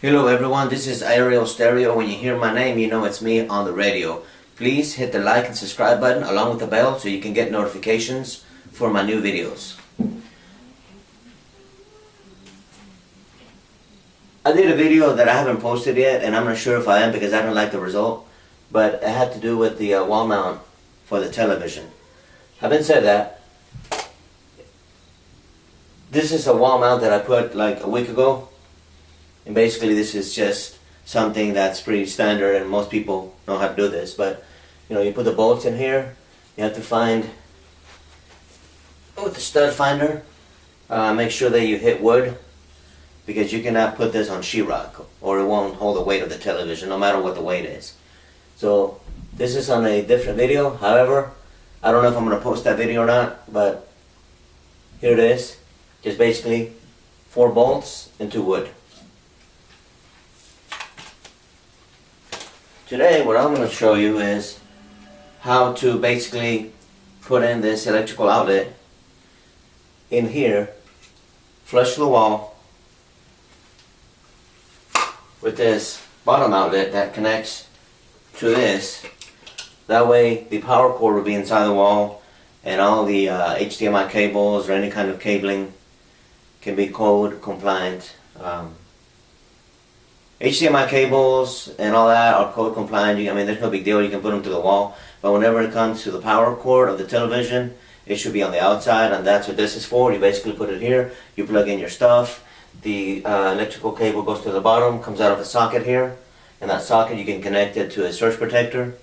Hello everyone, this is Aerial Stereo. When you hear my name, you know it's me on the radio. Please hit the like and subscribe button along with the bell so you can get notifications for my new videos. I did a video that I haven't posted yet, and I'm not sure if I am because I don't like the result, but it had to do with the wall mount for the television. Having said that, this is a wall mount that I put like a week ago. And basically this is just something that's pretty standard and most people know how to do this. But you put the bolts in here. You have to find with the stud finder. Make sure that you hit wood, because you cannot put this on sheetrock or it won't hold the weight of the television no matter what the weight is. So this is on a different video. However, I don't know if I'm going to post that video or not, but here it is. Just basically 4 bolts into wood. Today what I'm going to show you is how to basically put in this electrical outlet in here, flush the wall with this bottom outlet that connects to this. That way the power cord will be inside the wall and all the HDMI cables or any kind of cabling can be code compliant. HDMI cables and all that are code compliant. I mean, there's no big deal. You can put them to the wall. But whenever it comes to the power cord of the television, it should be on the outside, and that's what this is for. You basically put it here. You plug in your stuff. The electrical cable goes to the bottom, comes out of a socket here. And that socket, you can connect it to a surge protector.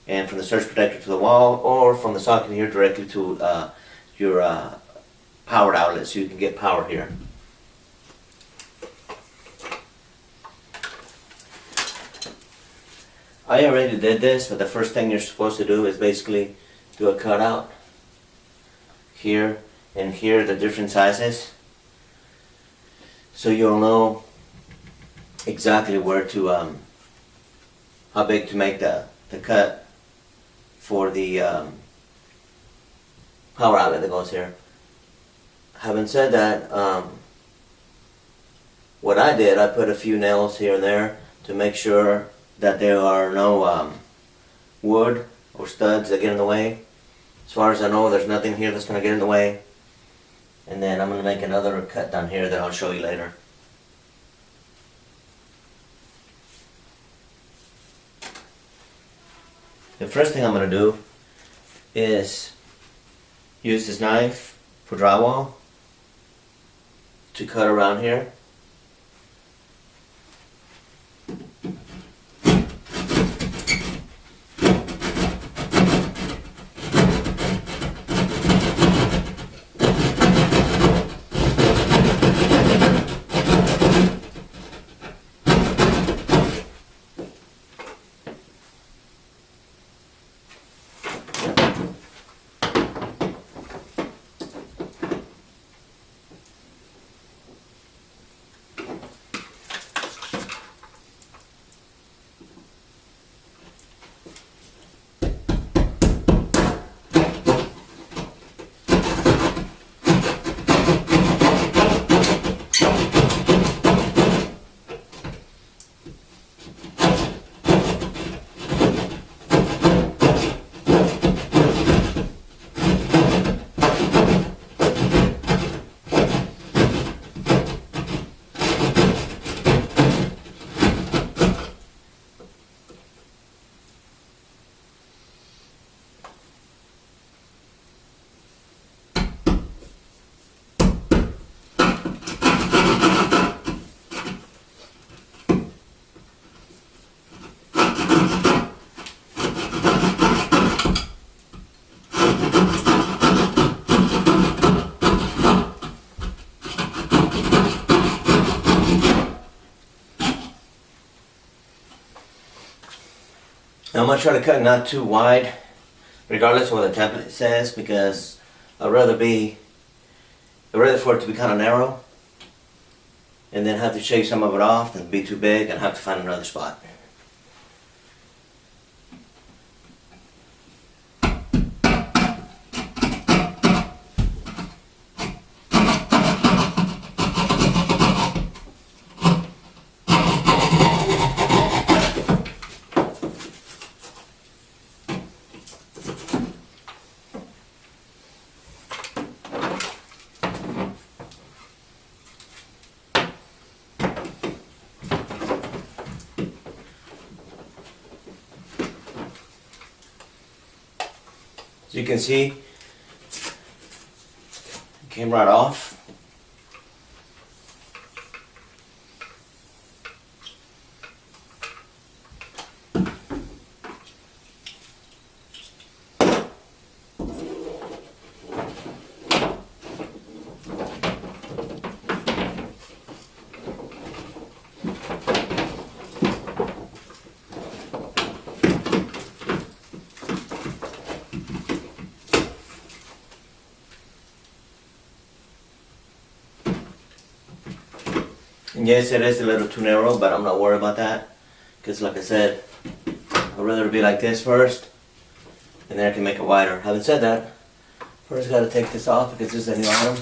And from the surge protector to the wall, or from the socket here directly to your power outlet, so you can get power here. I already did this, but the first thing you're supposed to do is basically do a cutout here and here, the different sizes, so you'll know exactly where to how big to make the cut for the power outlet that goes here. Having said that, what I did, I put a few nails here and there to make sure that there are no wood or studs that get in the way. As far as I know, there's nothing here that's going to get in the way. And then I'm going to make another cut down here that I'll show you later. The first thing I'm going to do is use this knife for drywall to cut around here. Now I'm going to try to cut not too wide, regardless of what the template says, because I'd rather for it to be kind of narrow, and then have to shave some of it off than be too big and have to find another spot. As you can see, it came right off. And yes, it is a little too narrow, but I'm not worried about that. Because like I said, I'd rather be like this first, and then I can make it wider. Having said that, first got to take this off because this is a new item.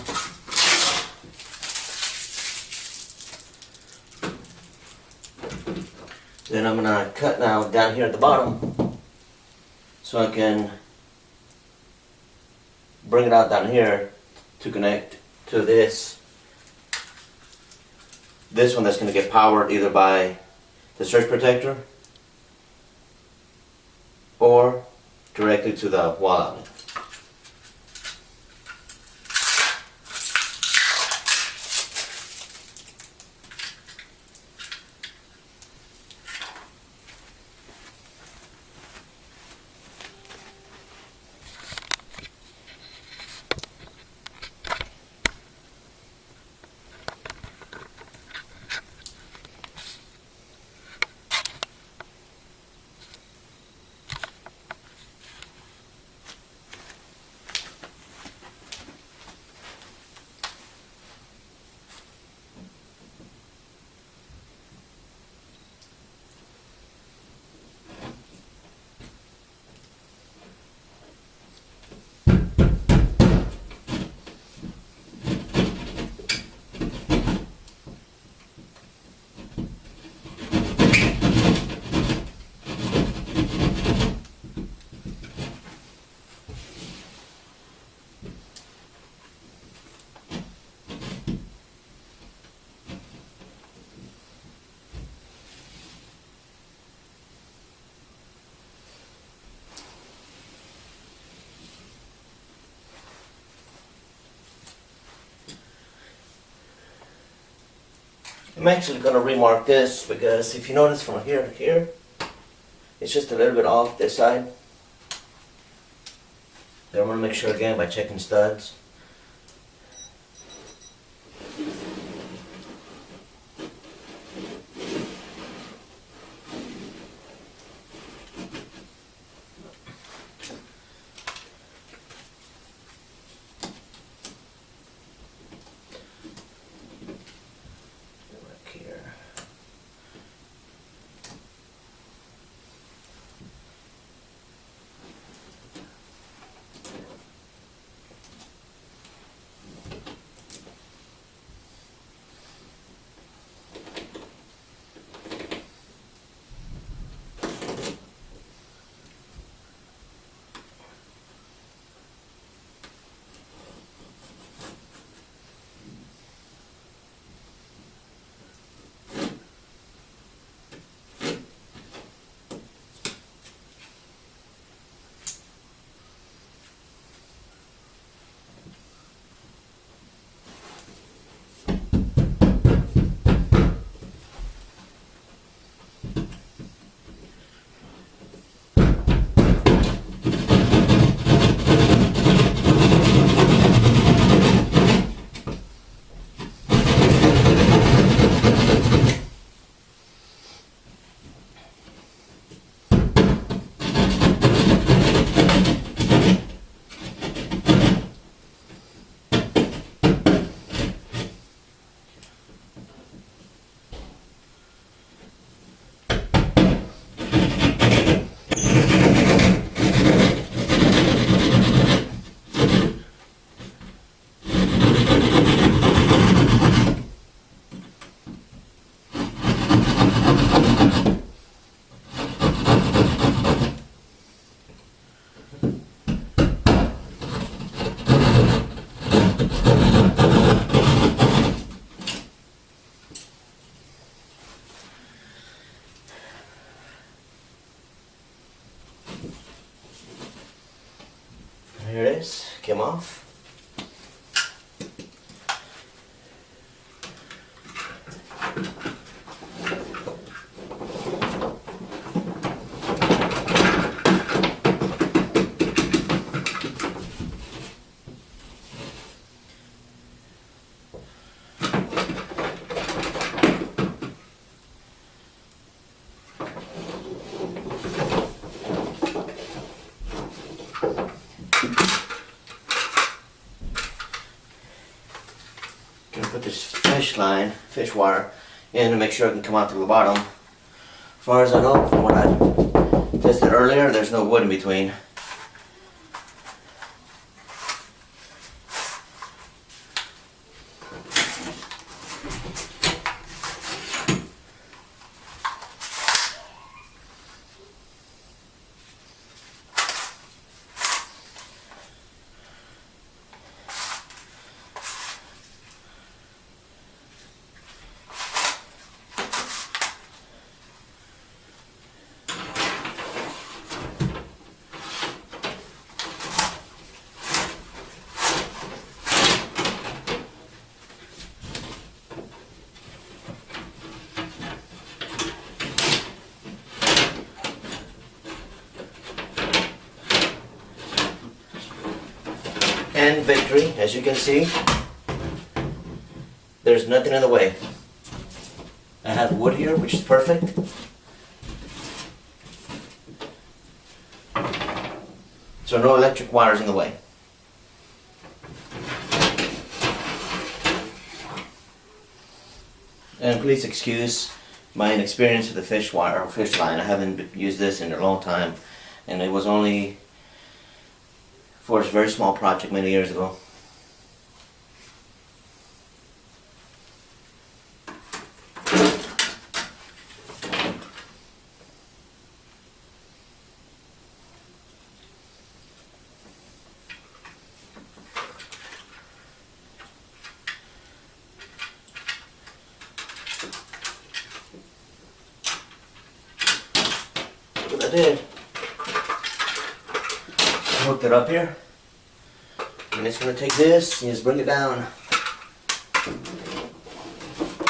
Then I'm going to cut now down here at the bottom so I can bring it out down here to connect to this one that's going to get powered either by the surge protector or directly to the wall outlet. I'm actually going to remark this because if you notice from here to here, it's just a little bit off this side. Then I'm going to make sure again by checking studs. Gonna put this fish wire in to make sure it can come out through the bottom. As far as I know, from what I tested earlier, there's no wood in between. And victory, as you can see, there's nothing in the way. I have wood here, which is perfect. So no electric wires in the way. And please excuse my inexperience with the fish wire or fish line. I haven't used this in a long time, and it was only for a very small project many years ago. What I did, hooked it up here, and it's going to take this and just bring it down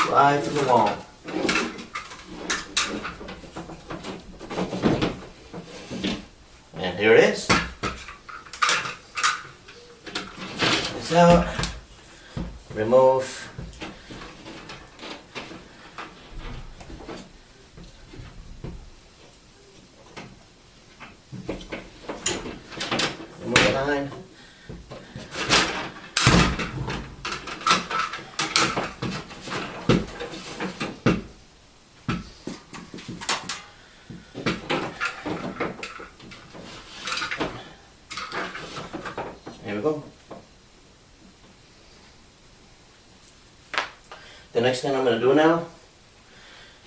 right to the wall. And here it is. This out, remove. Remove the line. Here we go. The next thing I'm going to do now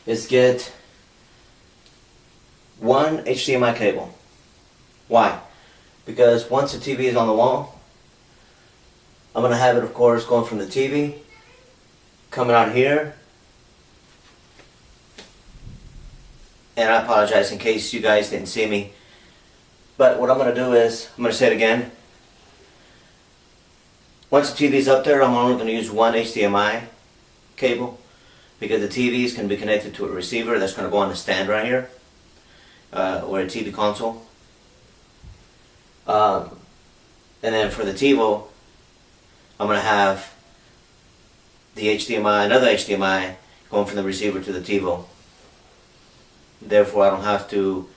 is get one HDMI cable. Why? Because once the TV is on the wall, I'm going to have it, of course, going from the TV, coming out here. And I apologize in case you guys didn't see me. But what I'm going to do is, I'm going to say it again. Once the TV is up there, I'm only going to use one HDMI cable, because the TVs can be connected to a receiver that's going to go on the stand right here, or a TV console. And then for the TiVo, I'm going to have the HDMI, another HDMI going from the receiver to the TiVo. Therefore, I don't have to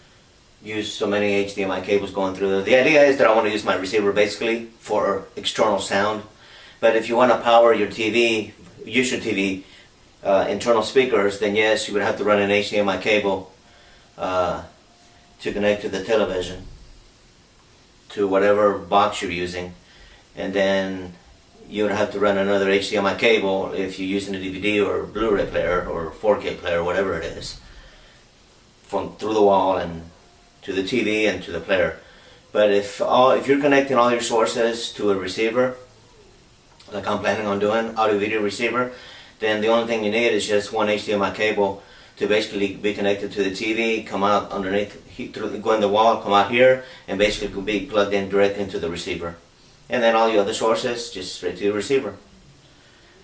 use so many HDMI cables going through there. The idea is that I want to use my receiver basically for external sound. But if you want to power your TV, use your TV internal speakers, then yes, you would have to run an HDMI cable to connect to the television, to whatever box you're using, and then you would have to run another HDMI cable if you're using a DVD or Blu-ray player or 4K player, whatever it is, from through the wall and to the TV and to the player. But if you're connecting all your sources to a receiver, like I'm planning on doing, audio video receiver, then the only thing you need is just one HDMI cable to basically be connected to the TV, come out underneath, go in the wall, come out here, and basically be plugged in directly into the receiver. And then all your other sources, just straight to the receiver.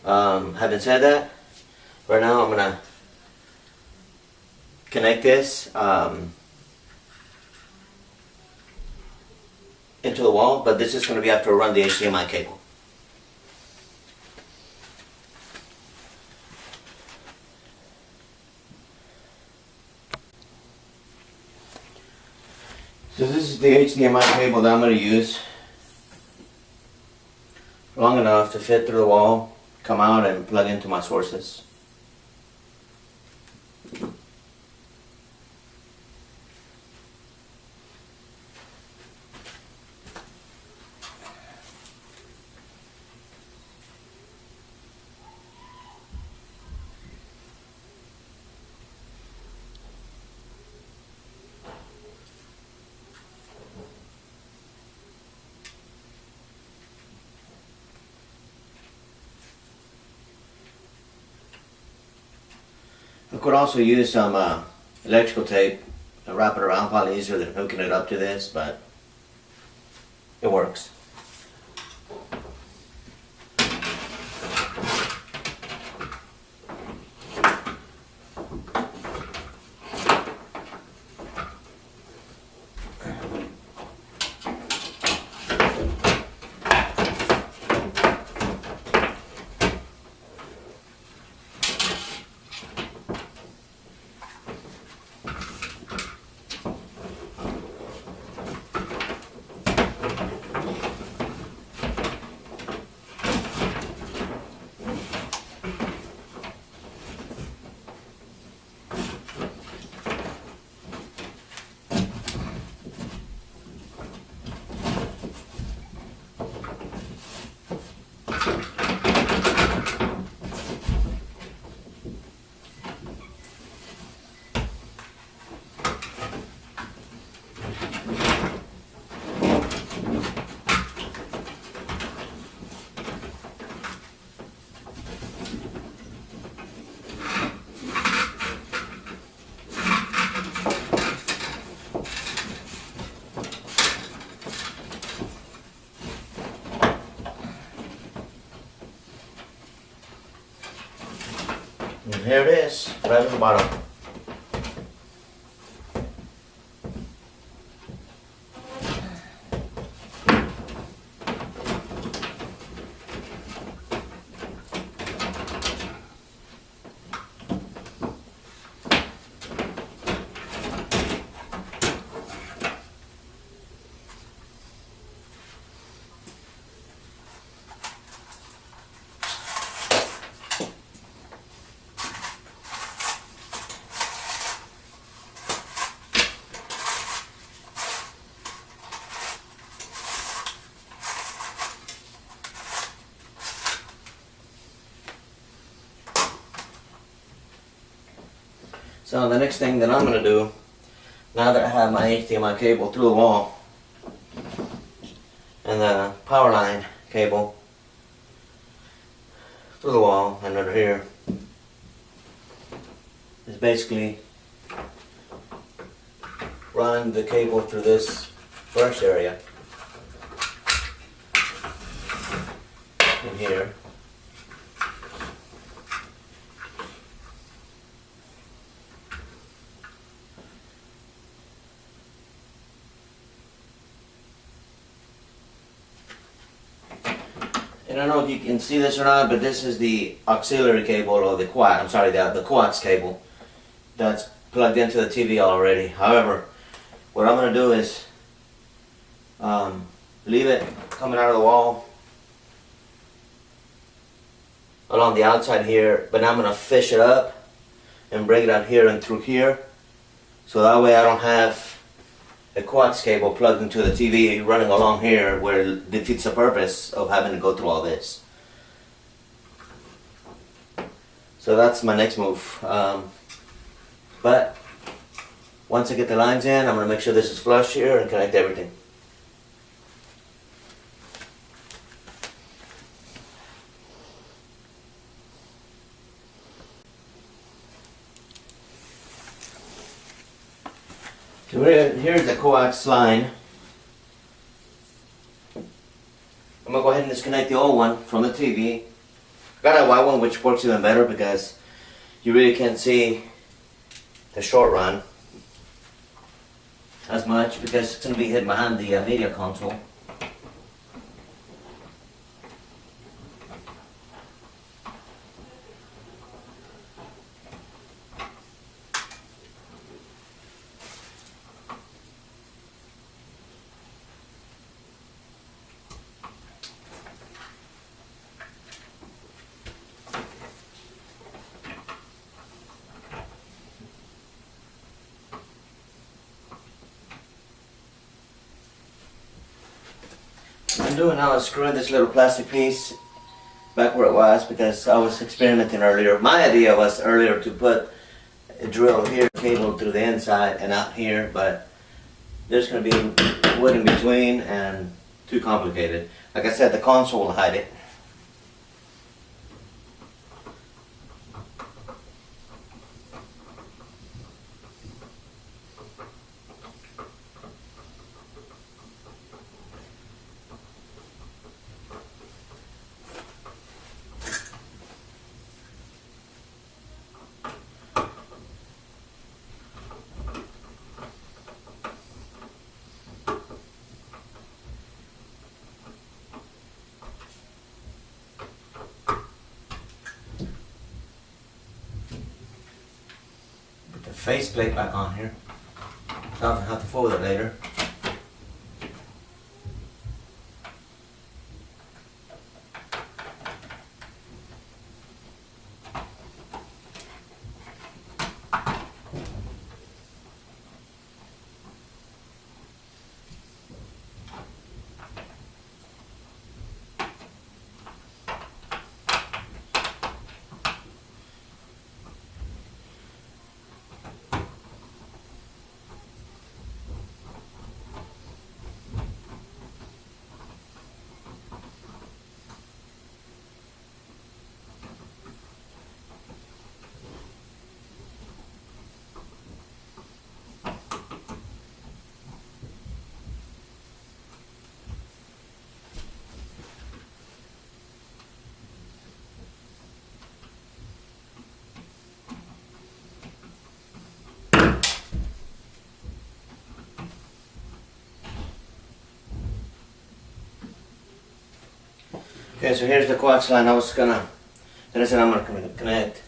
Having said that, right now I'm going to connect this into the wall, but this is going to be after I run the HDMI cable. So this is the HDMI cable that I'm going to use. Long enough to fit through the wall come out and plug into my sources. I could also use some electrical tape and wrap it around, probably easier than hooking it up to this, but it works. And here it is, right at the bottom. So the next thing that I'm going to do, now that I have my HDMI cable through the wall and the power line cable through the wall and under here, is basically run the cable through this brush area in here. And I don't know if you can see this or not, but this is the auxiliary cable, or the coax, the coax cable that's plugged into the TV already. However, what I'm going to do is leave it coming out of the wall along the outside here, but now I'm going to fish it up and bring it out here and through here, so that way I don't have a coax cable plugged into the TV running along here, where it defeats the purpose of having to go through all this. So that's my next move. But once I get the lines in, I'm going to make sure this is flush here and connect everything. So here's the coax line. I'm going to go ahead and disconnect the old one from the TV. I got a white one, which works even better because you really can't see the short run as much, because it's going to be hidden behind the media console. What I'm doing now is screwing this little plastic piece back where it was because I was experimenting earlier. My idea was earlier to put a drill here, cable through the inside and out here, but there's going to be wood in between and too complicated. Like I said, the console will hide it. Faceplate back on here, so I'll have to fold it later. Okay, so here's the coax line I said I'm gonna connect.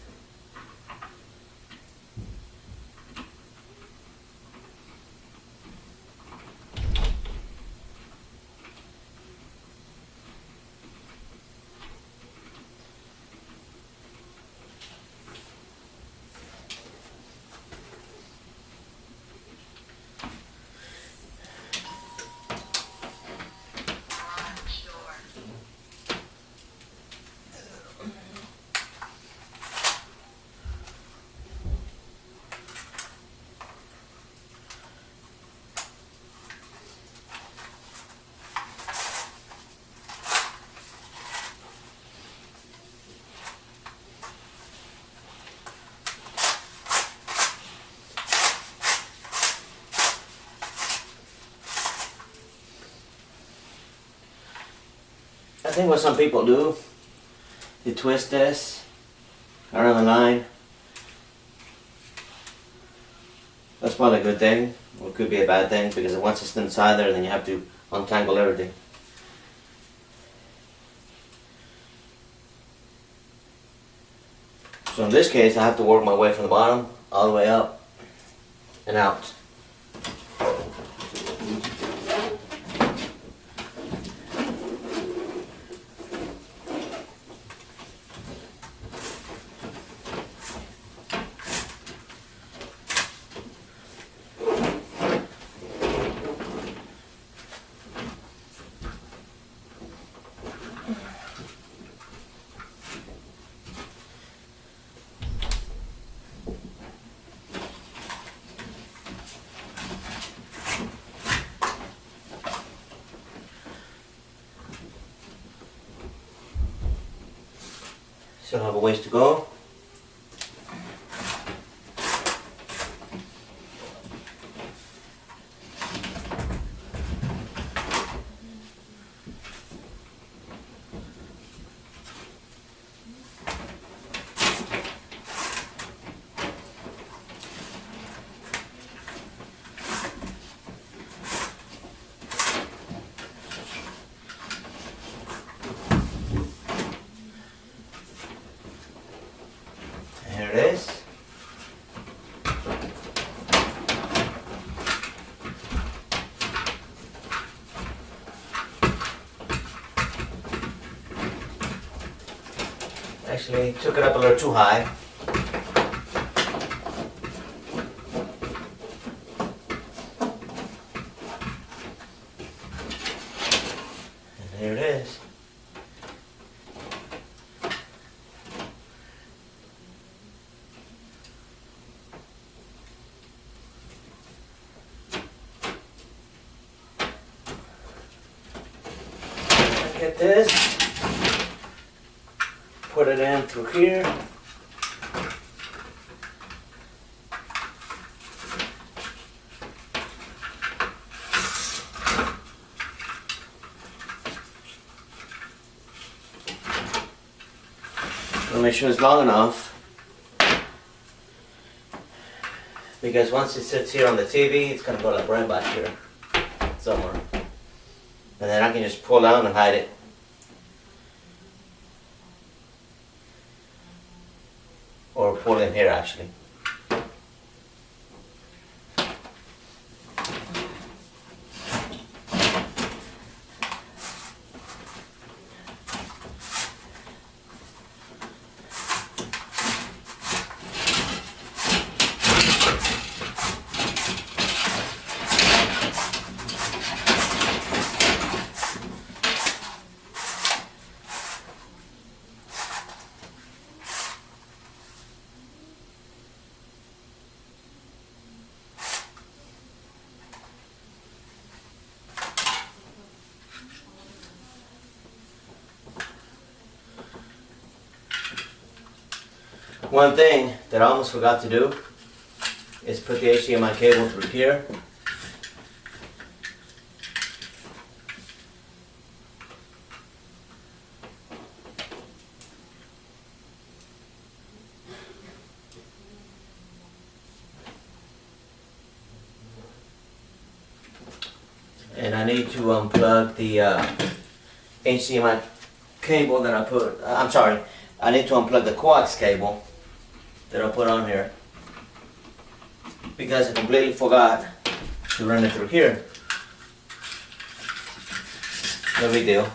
I think what some people do, they twist this around the line. That's probably a good thing, or it could be a bad thing, because once it's inside there, then you have to untangle everything. So in this case, I have to work my way from the bottom all the way up and out. Still have a ways to go. Here it is. Actually, took it up a little too high. at this, put it in through here. I'll make sure it's long enough, because once it sits here on the TV, it's gonna go like right back here somewhere, and then I can just pull down and hide it. Or pull in here actually. One thing that I almost forgot to do is put the HDMI cable through here. And I need to unplug the HDMI cable that I put, I'm sorry, I need to unplug the coax cable that I put on here, because I completely forgot to run it through here. No big deal.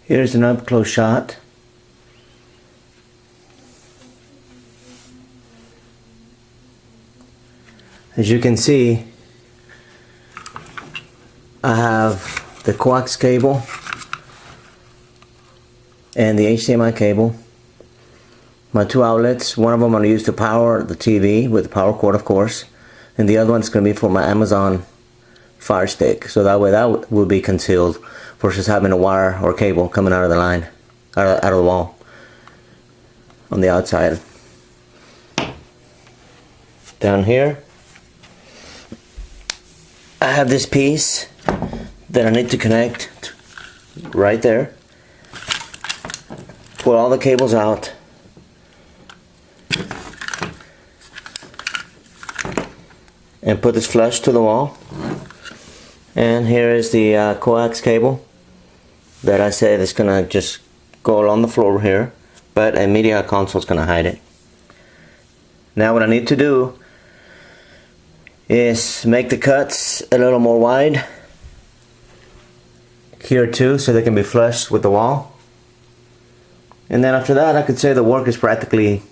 Here's an up close shot. As you can see, I have the coax cable and the HDMI cable. My two outlets, one of them I'm going to use to power the TV with the power cord, of course, and the other one's going to be for my Amazon Fire Stick, so that way that will be concealed versus having a wire or cable coming out of the line, out of the wall on the outside. Down here I have this piece that I need to connect right there. Pull all the cables out. And put this flush to the wall. And here is the coax cable that I said is gonna just go along the floor here, but a media console is gonna hide it. Now what I need to do is make the cuts a little more wide here too, so they can be flush with the wall. And then after that, I could say the work is practically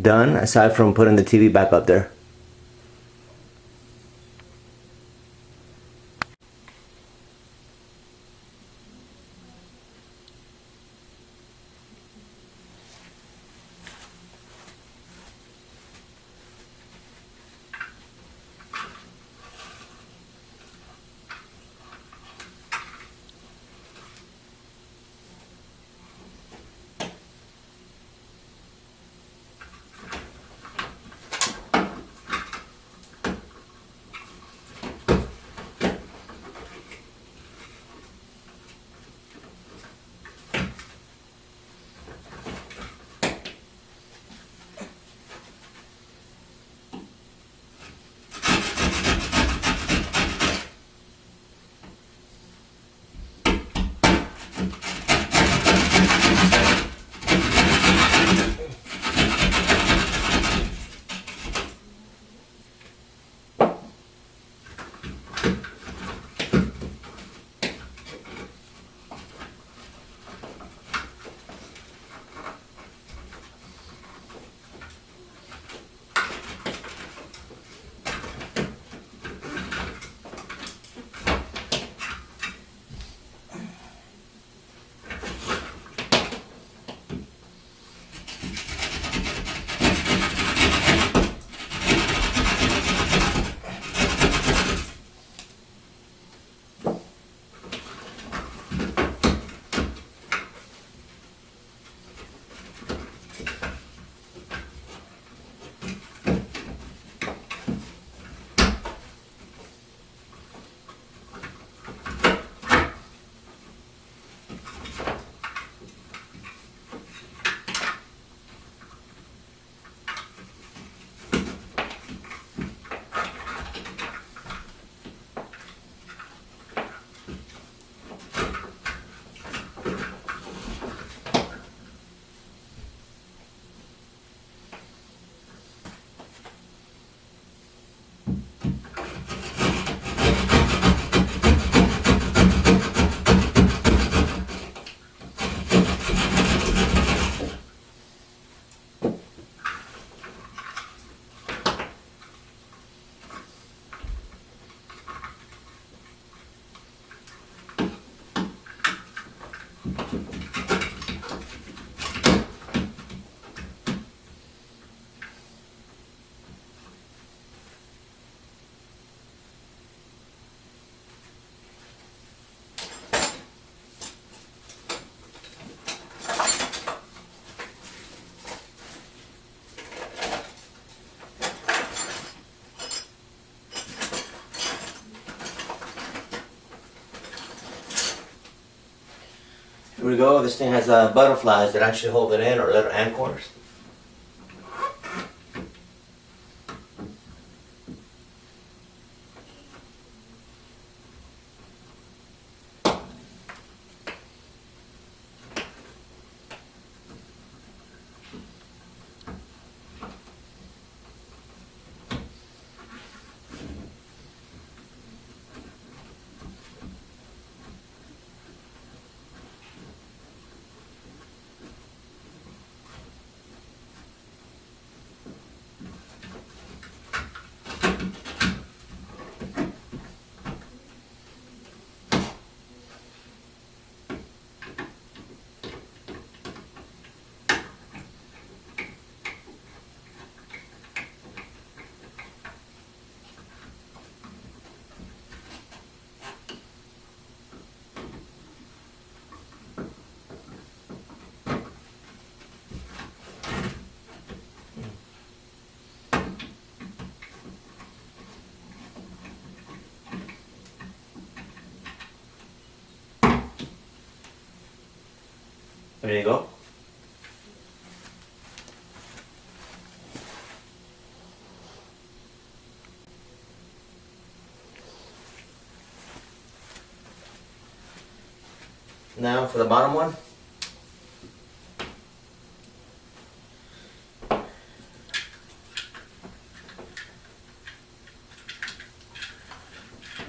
done, aside from putting the TV back up there. Here we go. This thing has butterflies that actually hold it in, or little anchors. There you go. Now for the bottom one.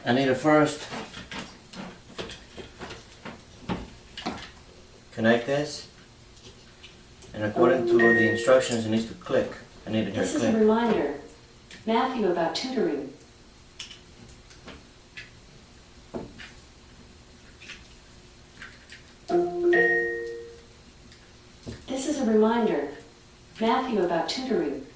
I need to first connect this, and according to the instructions, it needs to click. I need to hear it click. This is a reminder. Matthew about tutoring. This is a reminder. Matthew about tutoring.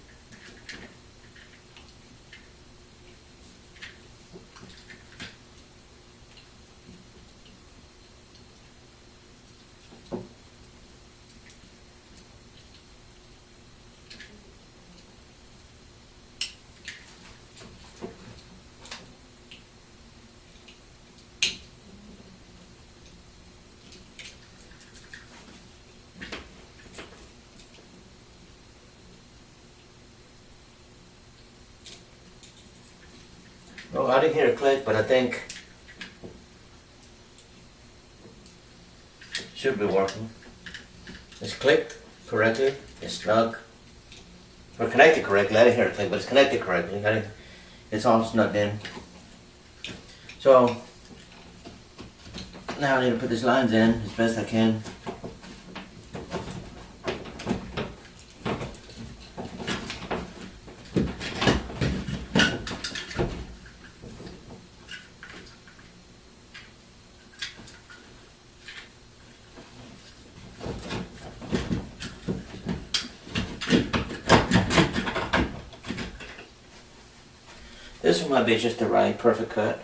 Well, I didn't hear it click, but I think it should be working. It's clicked correctly. It's snug. Or connected correctly. I didn't hear it click, but it's connected correctly. It's all snugged in. So now I need to put these lines in as best I can. This one might be just the right perfect cut.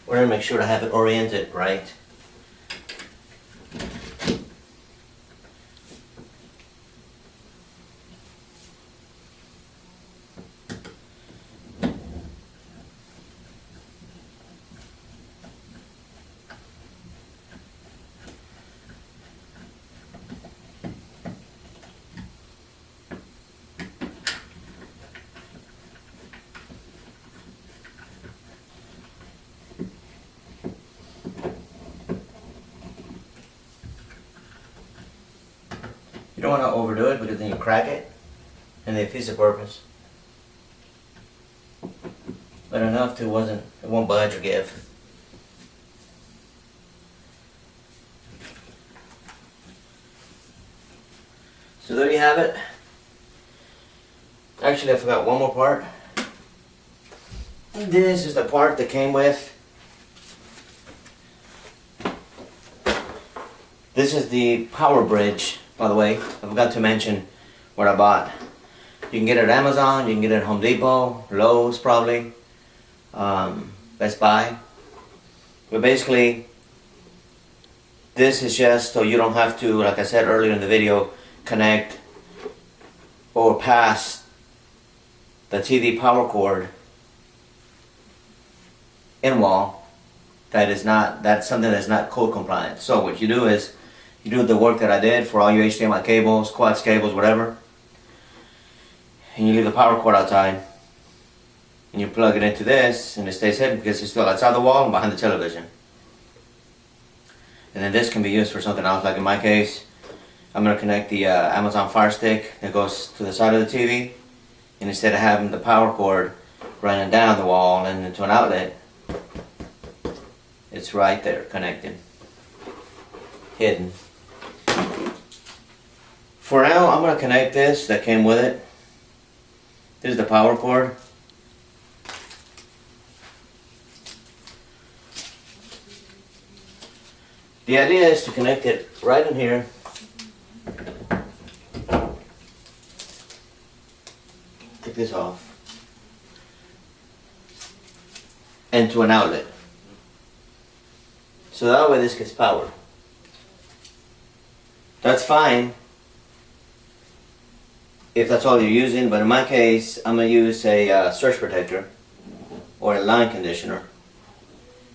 We're going to make sure to have it oriented right. You don't want to overdo it because then you crack it and it defeats the purpose. But enough to it won't budge or give. So there you have it. Actually, I forgot one more part. This is the part that came with. This is the power bridge, by the way. I forgot to mention what I bought. You can get it at Amazon, you can get it at Home Depot, Lowe's probably, Best Buy. But basically, this is just so you don't have to, like I said earlier in the video, connect or pass the TV power cord in wall. That's something that's not code compliant. So what you do is, you do the work that I did for all your HDMI cables, coax cables, whatever, and you leave the power cord outside, and you plug it into this, and it stays hidden because it's still outside the wall and behind the television. And then this can be used for something else, like in my case, I'm going to connect the Amazon Fire Stick that goes to the side of the TV, and instead of having the power cord running down the wall and into an outlet, it's right there connected, hidden. For now, I'm going to connect this that came with it. This is the power cord. The idea is to connect it right in here. Take this off. Into an outlet. So that way this gets power. That's fine if that's all you're using, but in my case, I'm going to use a surge protector or a line conditioner.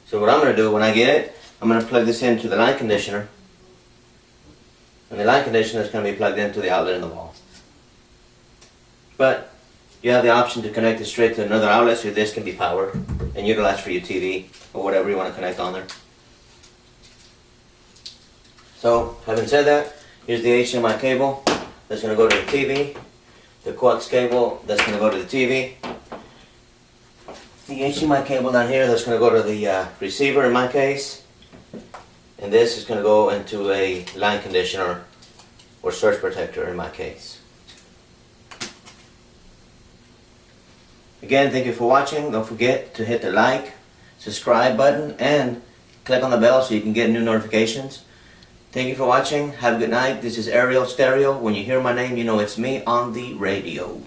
So what I'm going to do when I get it, I'm going to plug this into the line conditioner, and the line conditioner is going to be plugged into the outlet in the wall. But you have the option to connect it straight to another outlet so this can be powered and utilized for your TV or whatever you want to connect on there. So, having said that, here's the HDMI cable that's going to go to the TV, the coax cable that's going to go to the TV, the HDMI cable down here that's going to go to the receiver in my case, and this is going to go into a line conditioner or surge protector in my case. Again, thank you for watching. Don't forget to hit the like, subscribe button, and click on the bell so you can get new notifications. Thank you for watching. Have a good night. This is Ariel Stereo. When you hear my name, you know it's me on the radio.